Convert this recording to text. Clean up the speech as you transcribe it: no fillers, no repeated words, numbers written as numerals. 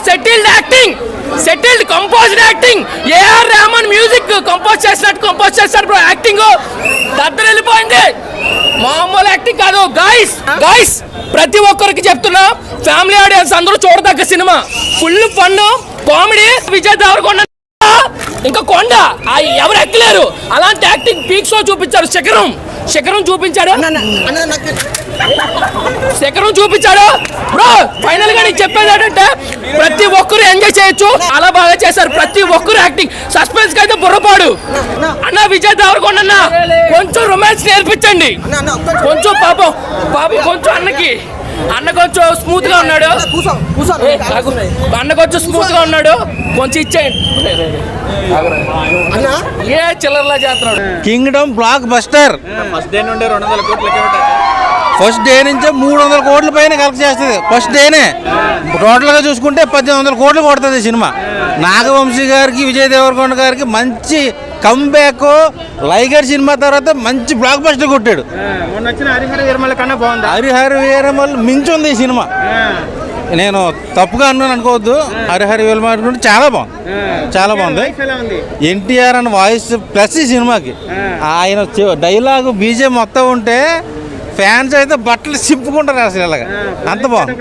Settled acting, settled composed acting. AR Rahman music compose చేస్తాడు bro. Acting దద్దరు వెళ్ళిపోయింది, మామూలు యాక్టింగ్ కాదు. గైస్ ప్రతి ఒక్కరికి చెప్తున్నా, ఫ్యామిలీ ఆడియన్స్ అందరూ చూడదగ్గ cinema. Full fun, comedy. Vijay Deverakonda ఇంకా కొండ ఎవరు ఎక్కలేరు, అలాంటి యాక్టింగ్ పీక్ షో చూపించారు. శిఖరం చూపించాడు బ్రో. ఫైనల్ గా నీకు చెప్పేది ఏంటంటే ప్రతి ఒక్కరు ఎంజాయ్ చేయొచ్చు, అలా బాగా చేశారు. ప్రతి ఒక్కరు యాక్టింగ్. సస్పెన్స్ కి అయితే బుర్రపాడు అన్న. విజయ్ దేవరకొండ అన్న కొంచెం రొమాన్స్ నేర్పించండి, కొంచెం పాపం కొంచెం అన్న కొంచెం స్మూత్ గా ఉన్నాడు, కొంచెం ఇచ్చేయండి. ఏ చిల్లర్లా చేస్తున్నాడు. Kingdom block buster. First day నుంచే 300 కోట్ల పైన కలెక్ట్ చేస్తుంది. ఫస్ట్ డేనే టోటల్ గా చూసుకుంటే 1800 కోట్లు కొడుతుంది సినిమా. నాగవంశీ గారికి, విజయ్ దేవరకొండ గారికి మంచి కంబ్యాక్. లైగర్ సినిమా తర్వాత మంచి బ్లాక్ బస్టర్ కొట్టాడు. హరిహర వీరమల్ మించుంది ఈ సినిమా. నేను తప్పుగా అన్నాను అనుకోవద్దు, హరిహర వీరమల్ చాలా బాగుంది. ఎన్టీఆర్ అన్న వాయిస్ ప్లస్ ఈ సినిమాకి. ఆయన డైలాగు బీజే మొత్తం ఉంటే ఫ్యాన్స్ అయితే బట్టలు సింపుకుంటారు అసలు. ఇలాగా అంత బాగుంది.